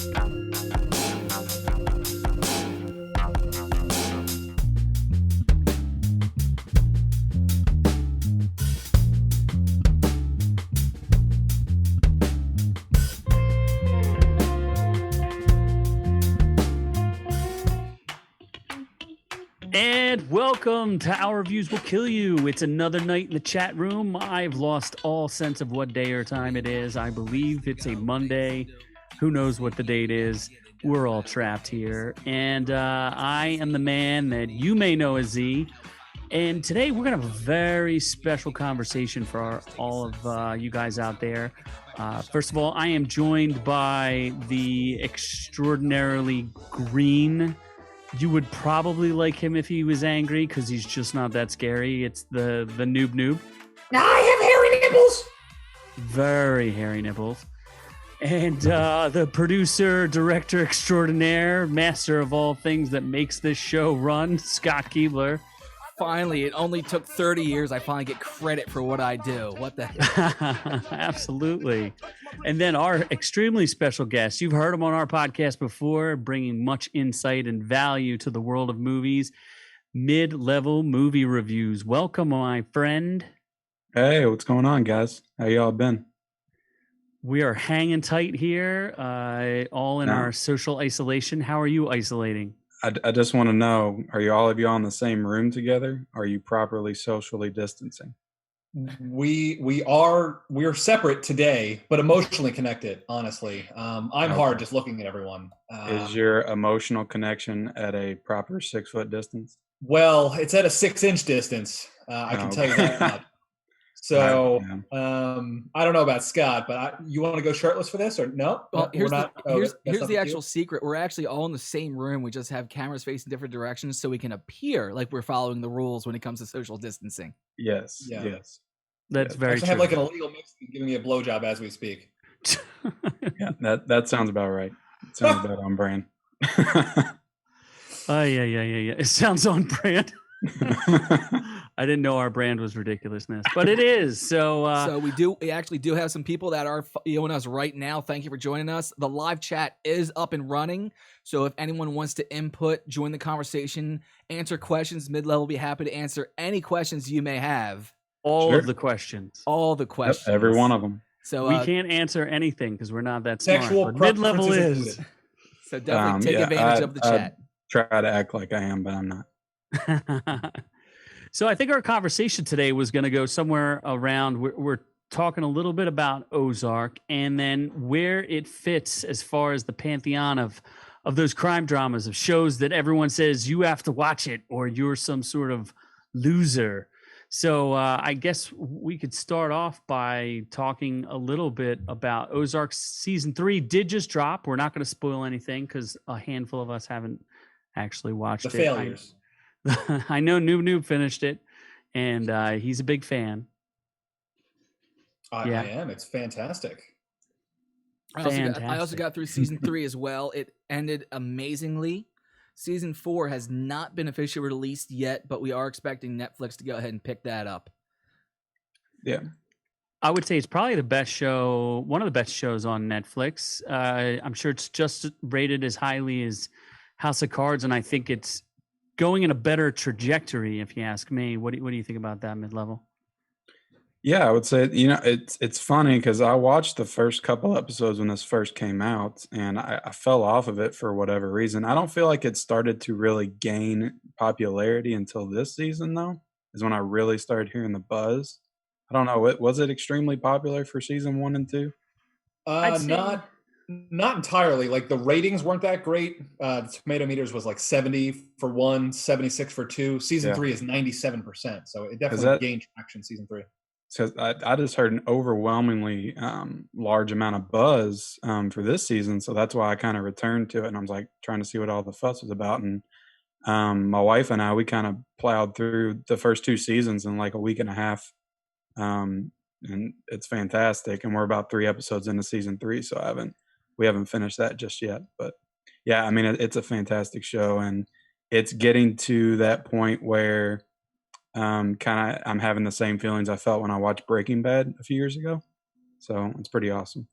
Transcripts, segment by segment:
And welcome to Our Reviews Will Kill You. It's another night in the chat room. I've lost all sense of what day or time it is. I believe it's a Monday. Who knows what the date is? We're all trapped here. And I am the man that you may know as Z. And today we're going to have a very special conversation for all of you guys out there. First of all, I am joined by the extraordinarily green. You would probably like him if he was angry because he's just not that scary. It's the noob. I have hairy nipples. Very hairy nipples. And the producer, director extraordinaire, master of all things that makes this show run, Scott Keebler. Finally, it only took 30 years. I finally get credit for what I do. What the heck? Absolutely. And then our extremely special guest, you've heard him on our podcast before, bringing much insight and value to the world of movies, mid-level movie reviews. Welcome, my friend. Hey, what's going on, guys? How y'all been? We are hanging tight here, all in our social isolation. How are you isolating? I just want to know, are all of you in the same room together? Are you properly socially distancing? We're separate today, but emotionally connected, honestly. I'm hard just looking at everyone. Is your emotional connection at a proper 6 foot distance? Well, it's at a 6-inch distance. I can tell you that much. So I don't know about Scott, but you want to go shirtless for this or no? Well, here's the actual secret. We're actually all in the same room. We just have cameras facing different directions so we can appear like we're following the rules when it comes to social distancing. Yes. That's very true. I have like an illegal Mexican giving me a blowjob as we speak. Yeah, that sounds about right. It sounds about on brand. Yeah. It sounds on brand. I didn't know our brand was ridiculousness, but it is. So we actually do have some people that are viewing us right now. Thank you for joining us. The live chat is up and running. So if anyone wants to input, join the conversation, answer questions, mid-level will be happy to answer any questions you may have. All of the questions. Yep, every one of them. So we can't answer anything because we're not that sexual smart. But mid-level is. So definitely take advantage of the chat. Try to act like I am, but I'm not. So I think our conversation today was going to go somewhere around, we're talking a little bit about Ozark and then where it fits as far as the pantheon of those crime dramas, of shows that everyone says you have to watch it or you're some sort of loser. So I guess we could start off by talking a little bit about Ozark. Season 3 did just drop. We're not going to spoil anything because a handful of us haven't actually watched it. The failures. I know Noob finished it, and he's a big fan. I am. It's fantastic. I also got through season 3 as well. It ended amazingly. Season 4 has not been officially released yet, but we are expecting Netflix to go ahead and pick that up. Yeah. I would say it's probably the best show, one of the best shows on Netflix. I'm sure it's just rated as highly as House of Cards, and I think it's going in a better trajectory, if you ask me. What do you think about that, mid-level? Yeah, I would say, it's funny because I watched the first couple episodes when this first came out, and I fell off of it for whatever reason. I don't feel like it started to really gain popularity until this season, though, is when I really started hearing the buzz. I don't know. Was it extremely popular for season 1 and 2? Not entirely. Like the ratings weren't that great. The tomato meters was like 70 for 1, 76 for 2. Season 3 is 97%. So it definitely gained traction season 3. So I just heard an overwhelmingly large amount of buzz for this season. So that's why I kind of returned to it. And I was like trying to see what all the fuss was about. And my wife and I, we kind of plowed through the first 2 seasons in like a week and a half. And it's fantastic. And we're about 3 episodes into season 3. So we haven't finished that just yet. But yeah, I mean, it's a fantastic show. And it's getting to that point where I'm having the same feelings I felt when I watched Breaking Bad a few years ago. So it's pretty awesome.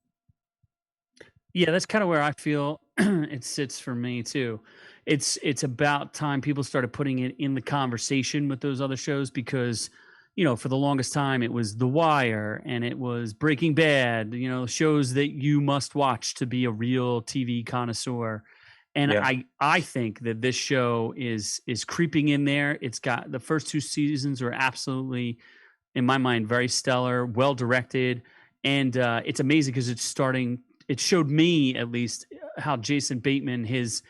Yeah, that's kind of where I feel it sits for me too. It's about time people started putting it in the conversation with those other shows because, for the longest time it was The Wire and it was Breaking Bad, shows that you must watch to be a real TV connoisseur. And Yeah. I think that this show is creeping in there. It's got the first two seasons are absolutely, in my mind, very stellar, well directed, and it's amazing because it's starting. It showed me at least how Jason Bateman he's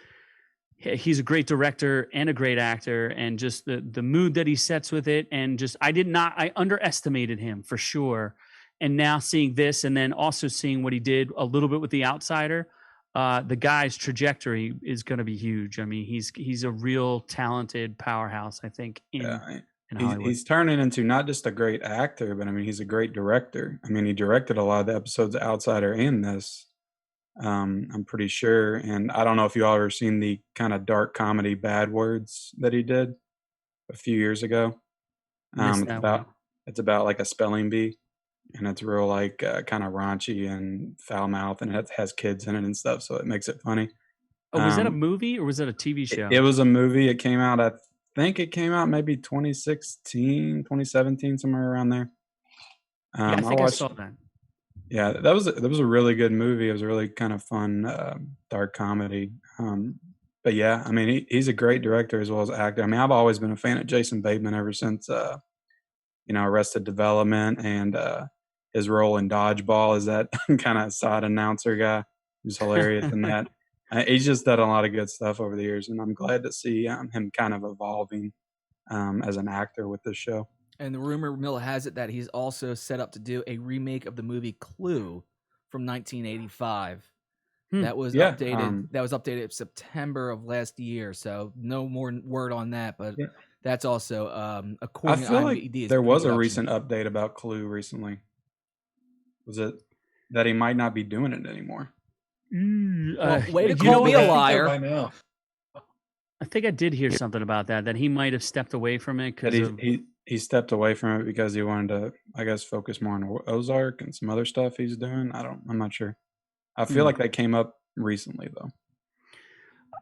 a great director and a great actor, and just the mood that he sets with it, and just I underestimated him for sure, and now seeing this, and then also seeing what he did a little bit with The Outsider. The guy's trajectory is going to be huge. I mean, he's a real talented powerhouse, I think, in Hollywood. He's turning into not just a great actor, but I mean, he's a great director. I mean, he directed a lot of the episodes of Outsider and this. I'm pretty sure. And I don't know if you all ever seen the kind of dark comedy Bad Words that he did a few years ago. It's about like a spelling bee, and it's real like kind of raunchy and foul mouth, and it has kids in it and stuff, so it makes it funny. Oh, was that a movie or was that a TV show? It was a movie. It came out, I think it came out maybe 2016, 2017, somewhere around there. Yeah, I think I saw that. Yeah, that was a really good movie. It was a really kind of fun, dark comedy. But yeah, I mean, he's a great director as well as actor. I mean, I've always been a fan of Jason Bateman ever since, Arrested Development and his role in Dodgeball as that kind of side announcer guy who's hilarious in that. He's just done a lot of good stuff over the years, and I'm glad to see him kind of evolving as an actor with this show. And the rumor mill has it that he's also set up to do a remake of the movie Clue from 1985. That was updated. That was updated September of last year. So no more word on that. But that's also according to IMDb. Like there was a recent update about Clue recently. Was it that he might not be doing it anymore? Way to call me a liar. I think I did hear something about that he might have stepped away from it because he stepped away from it because he wanted to, I guess, focus more on Ozark and some other stuff he's doing. I'm not sure. I feel like that came up recently though.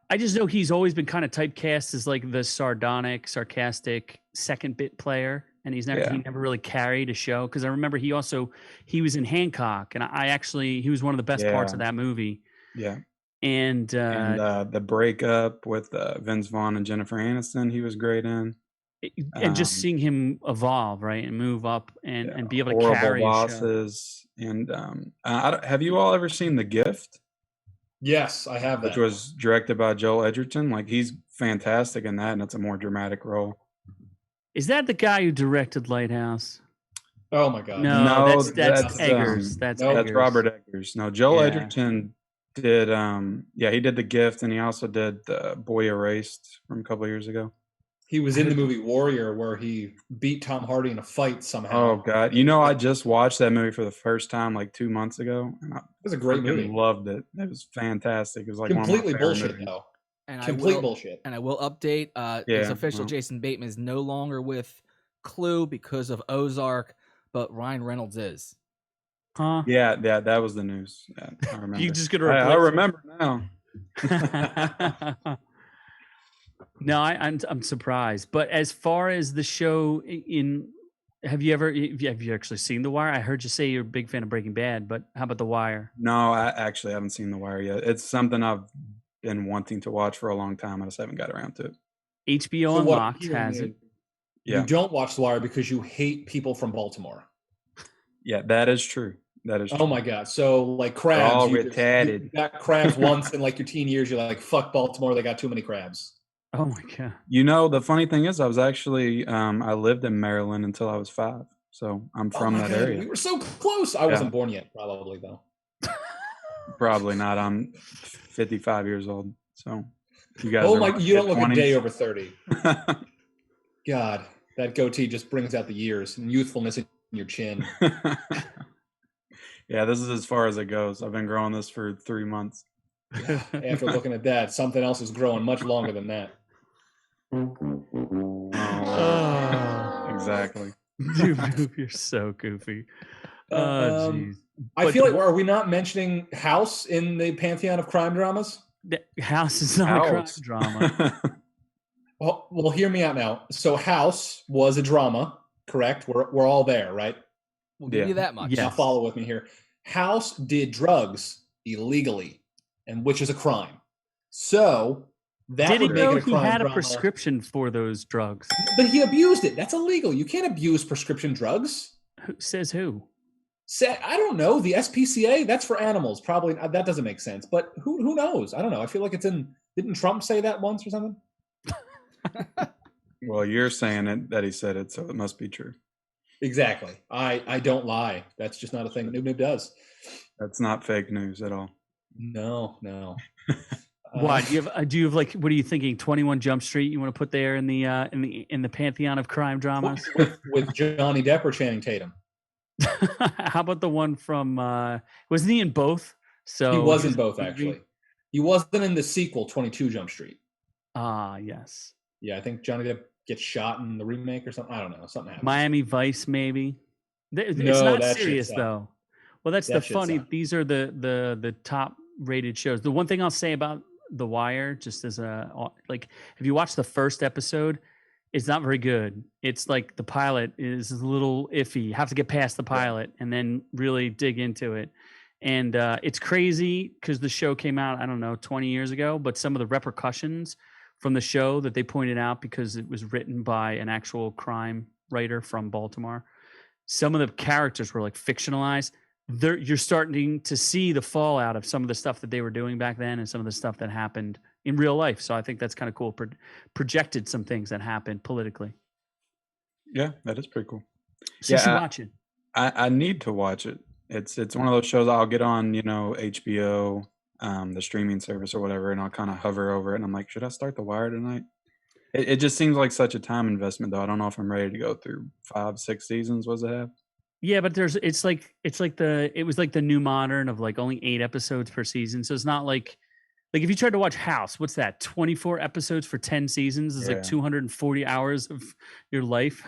I just know he's always been kind of typecast as like the sardonic, sarcastic second bit player, and he never really carried a show. Because I remember he was in Hancock, and he was one of the best parts of that movie. Yeah. And the breakup with Vince Vaughn and Jennifer Aniston, he was great in. And just seeing him evolve, right, and move up and be able to Horrible carry Bosses. And have you all ever seen The Gift? Yes, I have that. Which was directed by Joel Edgerton. Like, he's fantastic in that, and it's a more dramatic role. Is that the guy who directed Lighthouse? Oh my God! No, that's Eggers. That's Robert Eggers. No, Joel Edgerton did. He did The Gift, and he also did Boy Erased from a couple of years ago. He was in the movie Warrior, where he beat Tom Hardy in a fight somehow. Oh God! I just watched that movie for the first time like 2 months ago. And it was a great movie. Loved it. It was fantastic. It was like completely bullshit though. Bullshit. And I will update. It's official. Jason Bateman is no longer with Clue because of Ozark, but Ryan Reynolds is. Huh? Yeah, that was the news. Yeah, I remember. You just gonna replace I remember now. No, I'm surprised. But as far as the show, have you actually seen The Wire? I heard you say you're a big fan of Breaking Bad, but how about The Wire? No, I actually haven't seen The Wire yet. It's something I've been wanting to watch for a long time. I just haven't got around to it. HBO Unlocked has it. Yeah. You don't watch The Wire because you hate people from Baltimore. Yeah, that is true. Oh my God! So like crabs, all retarded. You got crabs once in like your teen years. You're like, fuck Baltimore. They got too many crabs. Oh my God! The funny thing is, I was actually I lived in Maryland until I was 5, so I'm from that area. We were so close. I wasn't born yet, probably though. Probably not. I'm 55 years old, so you guys. You don't look 20s. A day over 30. God, that goatee just brings out the years and youthfulness in your chin. Yeah, this is as far as it goes. I've been growing this for 3 months. After looking at that, something else is growing much longer than that. Exactly. Dude, you're so goofy. Jeez. I feel like, are we not mentioning House in the pantheon of crime dramas? House is not a crime drama. Well, hear me out now. So House was a drama, correct? We're all there, right? We'll give you that much. Yes. Now follow with me here. House did drugs illegally, and which is a crime. So that would make it a crime he had drama. A prescription for those drugs? But he abused it. That's illegal. You can't abuse prescription drugs. Who says who? I don't know. The SPCA, that's for animals. Probably that doesn't make sense. But who knows? I don't know. I feel like it's in. Didn't Trump say that once or something? Well, you're saying it that he said it, so it must be true. Exactly. I don't lie. That's just not a thing Noob does. That's not fake news at all. No. Why do you have like? What are you thinking? 21 Jump Street? You want to put there in the pantheon of crime dramas with Johnny Depp or Channing Tatum? How about the one from? Wasn't he in both? So he was in both actually. He wasn't in the sequel, 22 Jump Street. Yes. Yeah, I think Johnny Depp gets shot in the remake or something. I don't know. Something happens. Miami Vice, maybe. It's no, not serious though. Well, that's the funny. These are the top rated shows. The one thing I'll say about The Wire, just as if you watch the first episode, it's not very good. It's like the pilot is a little iffy. You have to get past the pilot and then really dig into it. And it's crazy because the show came out, I don't know, 20 years ago, but some of the repercussions from the show that they pointed out, because it was written by an actual crime writer from Baltimore, some of the characters were like fictionalized. You're starting to see the fallout of some of the stuff that they were doing back then and some of the stuff that happened in real life. So I think that's kind of cool. Projected some things that happened politically. Yeah, that is pretty cool. So you should watch it. I need to watch it. It's one of those shows I'll get on, HBO, the streaming service or whatever, and I'll kind of hover over it and I'm like, should I start The Wire tonight? It just seems like such a time investment though. I don't know if I'm ready to go through 5-6 seasons. What does it have? Yeah, but it was like the new modern of like only 8 episodes per season. So it's not like if you tried to watch House, what's that? 24 episodes for 10 seasons is like 240 hours of your life.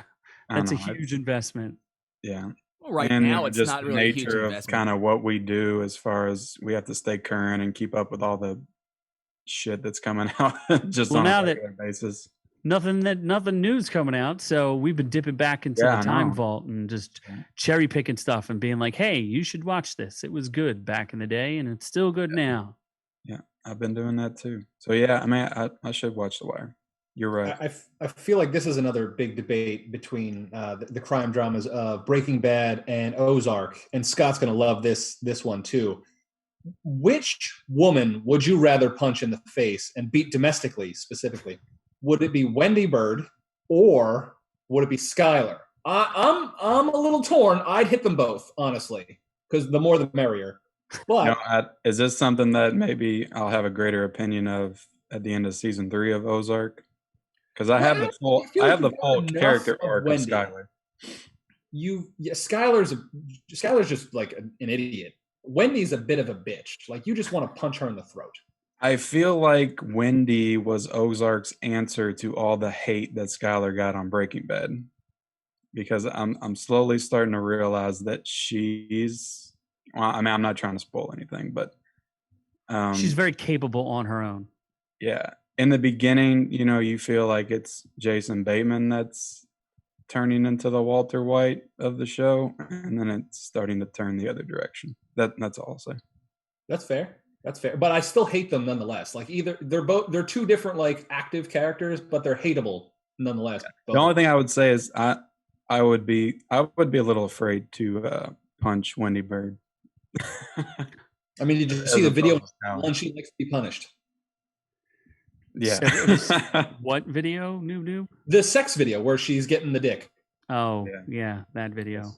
That's a huge investment. Yeah. Well, right now it's just not the really a huge nature of investment. kind of what we do as far as we have to stay current and keep up with all the shit that's coming out just on a regular basis. Nothing news coming out, so we've been dipping back into the time vault and just cherry picking stuff and being like, "Hey, you should watch this. It was good back in the day, and it's still good now." Yeah, I've been doing that too. So yeah, I mean, I should watch The Wire. You're right. I feel like this is another big debate between the crime dramas of Breaking Bad and Ozark, and Scott's going to love this one too. Which woman would you rather punch in the face and beat domestically, specifically? Would it be Wendy Bird or would it be Skylar? I'm a little torn. I'd hit them both, honestly, because the more the merrier. But is this something that maybe I'll have a greater opinion of at the end of season 3 of Ozark? Because I have the full character arc of Skylar. Skylar's just like an idiot. Wendy's a bit of a bitch. Like you just want to punch her in the throat. I feel like Wendy was Ozark's answer to all the hate that Skylar got on Breaking Bad, because I'm slowly starting to realize that she's. Well, I mean, I'm not trying to spoil anything, but she's very capable on her own. Yeah, in the beginning, you feel like it's Jason Bateman that's turning into the Walter White of the show, and then it's starting to turn the other direction. That's all I'll say. That's fair. But I still hate them nonetheless. Like they're two different like active characters, but they're hateable nonetheless. The only thing I would say is I would be a little afraid to punch Wendy Bird. I mean, did you see the video when she likes to be punished? Yeah. What video? Noob? The sex video where she's getting the dick. Oh, yeah, that video.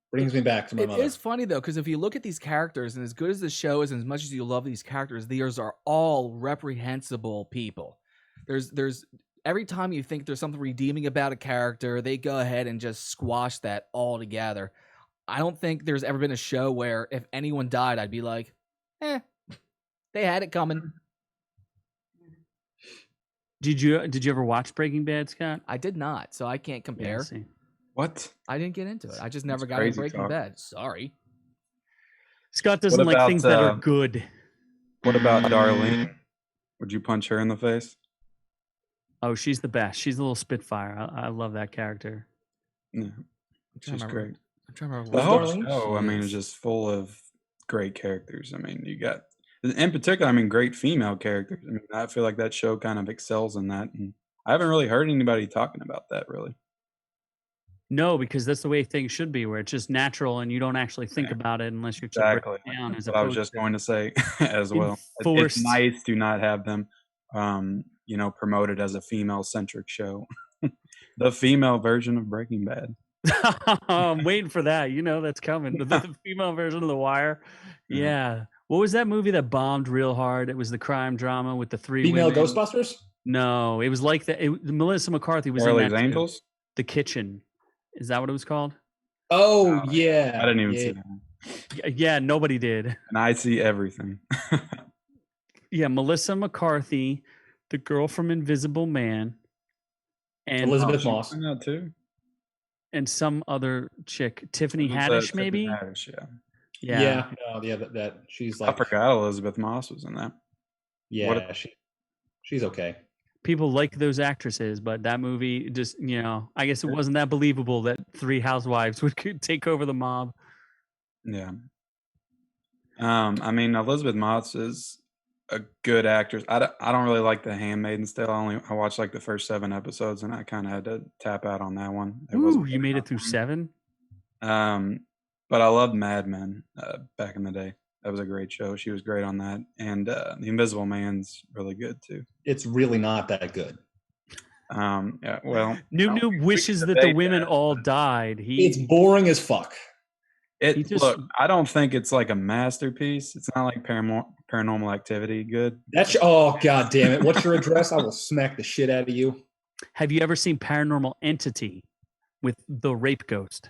Brings me back to my mother. It is funny though, because if you look at these characters, and as good as the show is, and as much as you love these characters, these are all reprehensible people. There's every time you think there's something redeeming about a character, they go ahead and just squash that all together. I don't think there's ever been a show where if anyone died, I'd be like, they had it coming. Did you ever watch Breaking Bad, Scott? I did not, so I can't compare. Yeah, What? I didn't get into it. I just never That's got into crazy Breaking talk. Bad. Sorry. Scott doesn't like about, things that are good. What about Darlene? Would you punch her in the face? Oh, she's the best. She's a little spitfire. I love that character. Yeah, I'm trying she's to remember. great. I'm trying to remember The Who's what whole Darlene? show, I she mean, is is. just full of great characters. I mean, you got, in particular, I mean, great female characters. I mean, I feel like that show kind of excels in that, and I haven't really heard anybody talking about that really. No, because that's the way things should be, where it's just natural and you don't actually think Yeah. about it unless you're to break Exactly. it down. As That's what I was opposed just to going to say as well. It's enforced. nice to not have them, promoted as a female-centric show. The female version of Breaking Bad. I'm waiting for that. You know that's coming. The female version of The Wire. Yeah. Yeah. What was that movie that bombed real hard? It was the crime drama with the three Female women. Ghostbusters? No, it was like that. Melissa McCarthy was in Charlie's that too. Angels? The Kitchen. Is that what it was called? Oh, yeah. I didn't even yeah. see that. Yeah, nobody did. And I see everything. Yeah, Melissa McCarthy, the girl from Invisible Man, and Elizabeth She's Moss. in that too? and some other chick, Tiffany Who's Haddish, Tiffany maybe. Haddish, yeah. Yeah. That she's I like, forgot Elizabeth Moss was in that. yeah, she's okay. People like those actresses, but that movie just, I guess it wasn't that believable that three housewives could take over the mob. Yeah. I mean, Elizabeth Moss is a good actress. I don't really like The Handmaid's Tale. I watched like the first 7 episodes, and I kind of had to tap out on that one. It Ooh, wasn't you good made it enough through for me. 7? But I loved Mad Men back in the day. That was a great show. She was great on that, and The Invisible Man's really good too. It's really not that good. Yeah. Well, Noob wishes that the debate women that, all died. It's boring as fuck. Look, I don't think it's like a masterpiece. It's not like Paranormal Activity good. Oh, god damn it. What's your address? I will smack the shit out of you. Have you ever seen Paranormal Entity with the rape ghost?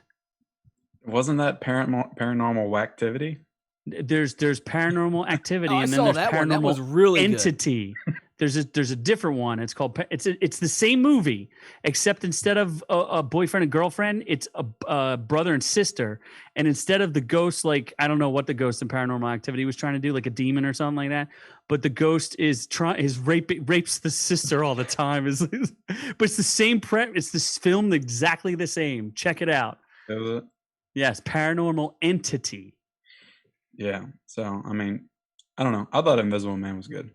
Wasn't that Paranormal Activity? There's Paranormal Activity, I and then saw there's that Paranormal one. That was really good. Entity. There's a different one. It's called it's the same movie, except instead of a boyfriend and girlfriend, it's a brother and sister. And instead of the ghost, like I don't know what the ghost in Paranormal Activity was trying to do, like a demon or something like that. But the ghost is rapes the sister all the time. But it's the same It's this film exactly the same. Check it out. Was it? Yes, Paranormal Entity. Yeah. So I mean, I don't know. I thought Invisible Man was good.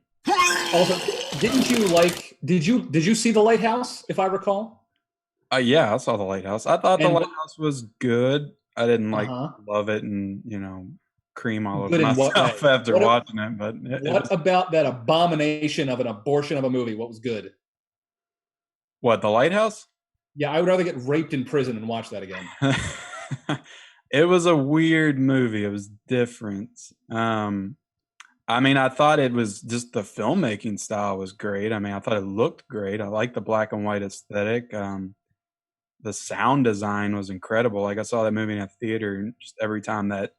Also, did you see The Lighthouse, if I recall? Yeah, I saw The Lighthouse. I thought The And Lighthouse was good. I didn't Uh-huh. love it and cream all over Good in what myself way? after What watching it. But What about that abomination of an abortion of a movie? What was good? What, The Lighthouse? Yeah, I would rather get raped in prison and watch that again. It was a weird movie. It was different. I mean, I thought it was just the filmmaking style was great. I mean, I thought it looked great. I liked the black and white aesthetic. The sound design was incredible. Like I saw that movie in a theater, and just every time that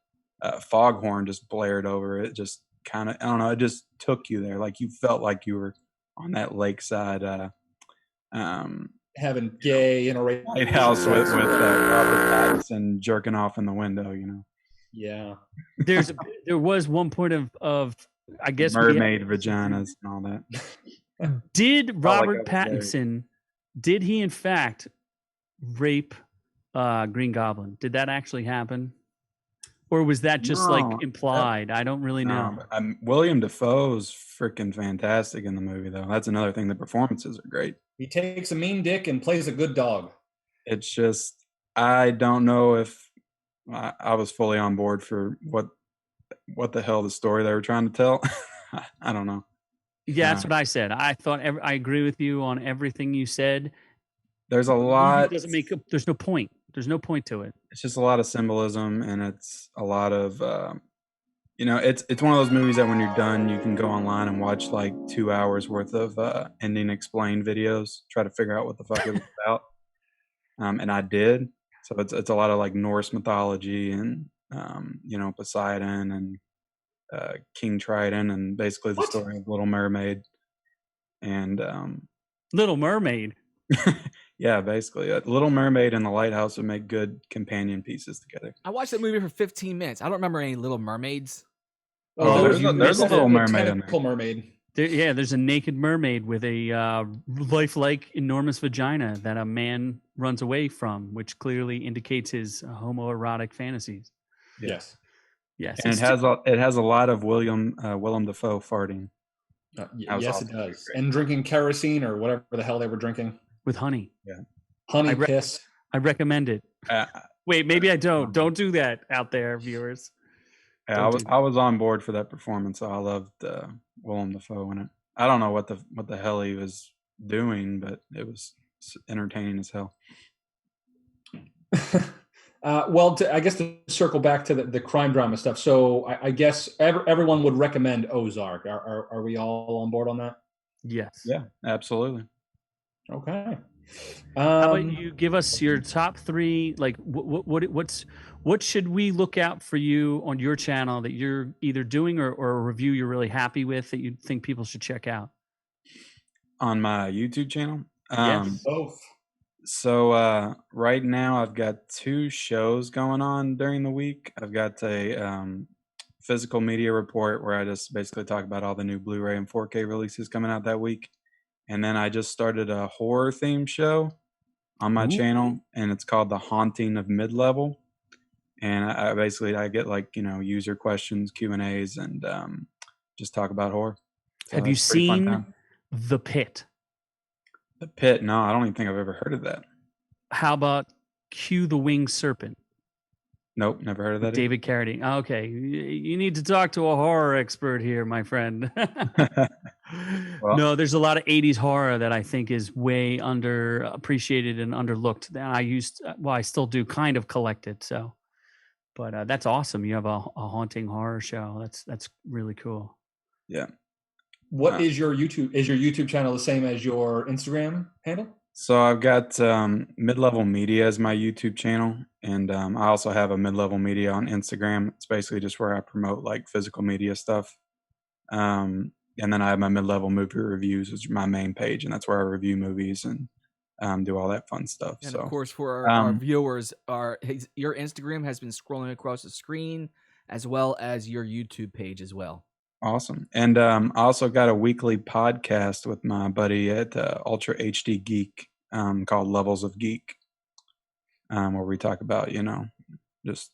foghorn just blared over it, just kind of, I don't know, it just took you there. Like you felt like you were on that lakeside Having gay interracial lighthouse with Robert Pattinson jerking off in the window, Yeah. There was one point of I guess mermaid vaginas and all that. Did Robert like that was Pattinson did he in fact rape Green Goblin? Did that actually happen? Or was that just like No, implied? I don't really know. William Dafoe's freaking fantastic in the movie, though. That's another thing. The performances are great. He takes a mean dick and plays a good dog. It's just, I don't know if I was fully on board for what the hell the story they were trying to tell. I don't know. Yeah, that's what I said. I thought I agree with you on everything you said. There's a lot. It doesn't there's no point. There's no point to it. It's just a lot of symbolism, and it's a lot of it's one of those movies that when you're done, you can go online and watch like 2 hours worth of ending explained videos, try to figure out what the fuck it was about. And I did. So it's a lot of like Norse mythology and Poseidon and King Triton and basically the story of Little Mermaid. And Little Mermaid. Yeah, basically, Little Mermaid and the Lighthouse would make good companion pieces together. I watched that movie for 15 minutes. I don't remember any Little Mermaids. Oh, there's a Little Mermaid in there. Tentacle mermaid. There's a naked mermaid with a lifelike enormous vagina that a man runs away from, which clearly indicates his homoerotic fantasies. Yes. Yes, And it has a lot of Willem Dafoe farting. Yes, it does. And drinking kerosene or whatever the hell they were drinking. with honey. Yeah. Honey piss. I recommend it. Wait, maybe I don't. Don't do that out there, viewers. Yeah, I was on board for that performance. So I loved Willem Dafoe in it. I don't know what the hell he was doing, but it was entertaining as hell. I guess to circle back to the crime drama stuff. So I guess everyone would recommend Ozark. Are we all on board on that? Yes. Yeah, absolutely. Okay. How about you give us your top three? Like, what should we look out for you on your channel that you're either doing or a review you're really happy with that you think people should check out on my YouTube channel? Yes. Both. So right now I've got 2 shows going on during the week. I've got a physical media report where I just basically talk about all the new Blu-ray and 4K releases coming out that week. And then I just started a horror themed show on my channel, and it's called The Haunting of Mid-Level. And I get user questions, Q&As, and just talk about horror. So have you seen The Pit? The Pit? No, I don't even think I've ever heard of that. How about Cue the Winged Serpent? Nope, never heard of that. David Carradine. Okay, you need to talk to a horror expert here, my friend. Well, no, there's a lot of 80s horror that I think is way underappreciated and underlooked. I still do kind of collect it. So, but that's awesome. You have a haunting horror show. That's really cool. Yeah. What is your YouTube? Is your YouTube channel the same as your Instagram handle? So I've got Mid-Level Media as my YouTube channel, and I also have a Mid-Level Media on Instagram. It's basically just where I promote like physical media stuff. And then I have my Mid-Level Movie Reviews, which is my main page, and that's where I review movies and do all that fun stuff. And so, of course, for our viewers, your Instagram has been scrolling across the screen, as well as your YouTube page as well. Awesome. And I also got a weekly podcast with my buddy at Ultra HD Geek called Levels of Geek, where we talk about, just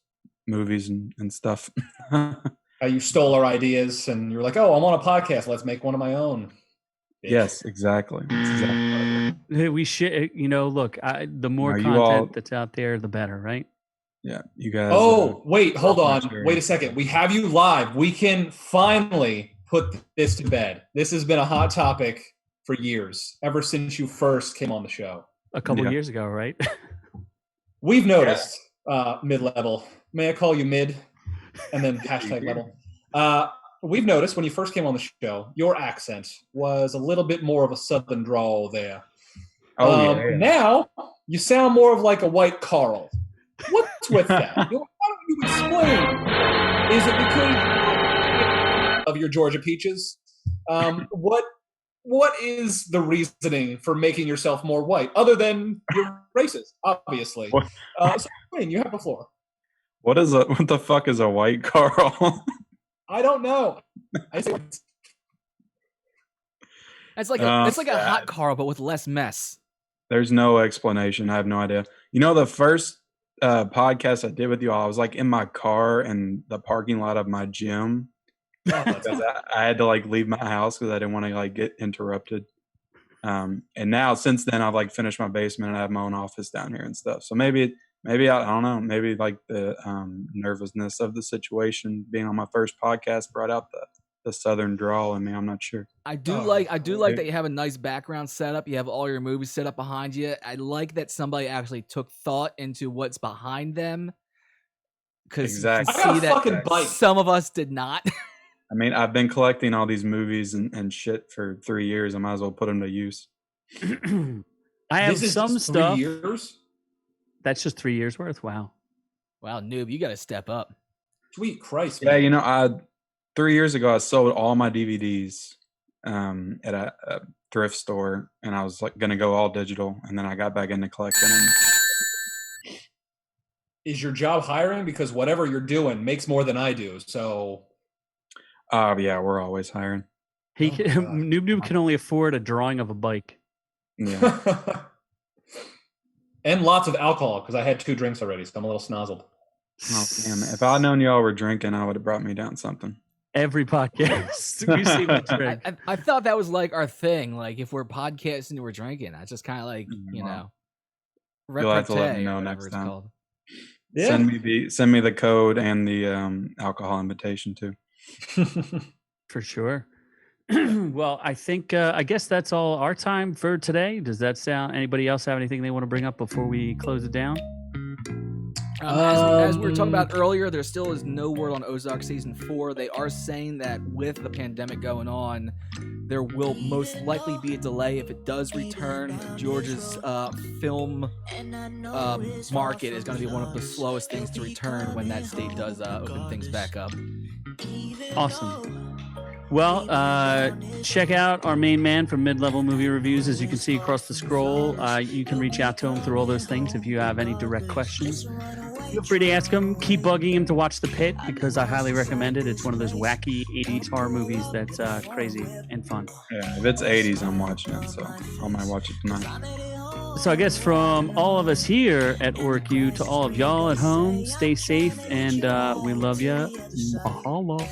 movies and stuff. You stole our ideas and you're like, oh, I'm on a podcast. Let's make one of my own. Bitch. Yes, exactly. That's exactly right. We should, look, the more content that's out there, the better, right? Yeah, you guys. Oh, wait, hold on. Wait a second. We have you live. We can finally put this to bed. This has been a hot topic for years, ever since you first came on the show. A couple of years ago, right? We've noticed mid-level. May I call you mid? And then hashtag level. We've noticed when you first came on the show, your accent was a little bit more of a southern drawl there. Yeah. Now, you sound more of like a white Carl. What's with that? Why don't you explain? Is it because of your Georgia peaches? What is the reasoning for making yourself more white, other than you're racist, obviously? So explain. You have the floor. What the fuck is a white Carl? I don't know. It's like a hot Carl, but with less mess. There's no explanation. I have no idea. The first podcast I did with you all, I was like in my car in the parking lot of my gym. Because I had to leave my house because I didn't want to get interrupted. And now since then I've finished my basement and I have my own office down here and stuff. So maybe I don't know. Maybe the nervousness of the situation being on my first podcast brought out the southern drawl in me. I'm not sure. I do like that you have a nice background setup. You have all your movies set up behind you. I like that somebody actually took thought into what's behind them. Because exactly. you can see that some of us did not. I mean, I've been collecting all these movies and shit for 3 years. I might as well put them to use. I have some stuff. 3 years? That's just 3 years worth. Wow, noob, you got to step up. Sweet Christ! Man. Yeah, 3 years ago I sold all my DVDs at a thrift store, and I was like going to go all digital, and then I got back into collecting. And Is your job hiring? Because whatever you're doing makes more than I do. So, yeah, we're always hiring. Noob can only afford a drawing of a bike. Yeah. And lots of alcohol because I had 2 drinks already, so I'm a little snozzled. Oh, damn. If I'd known y'all were drinking, I would have brought me down something. Every podcast we see me drink. I thought that was like our thing. Like if we're podcasting and we're drinking, that's just kind of like You'll have to let me repartee know or next whatever it's time. called. Yeah. Send me the code and the alcohol invitation too. For sure. Well, I think I guess that's all our time for today. Does that sound? Anybody else have anything they want to bring up before we close it down? As we were talking about earlier, there still is no word on Ozark season 4. They are saying that with the pandemic going on, there will most likely be a delay if it does return. Georgia's film market is going to be one of the slowest things to return when that state does open things back up. Awesome. Well, check out our main man from Mid-Level Movie Reviews. As you can see across the scroll, you can reach out to him through all those things if you have any direct questions. Feel free to ask him. Keep bugging him to watch The Pit because I highly recommend it. It's one of those wacky 80s horror movies that's crazy and fun. Yeah, if it's 80s, I'm watching it, so I might watch it tonight. So I guess from all of us here at OrkU to all of y'all at home, stay safe and we love ya. Mahalo.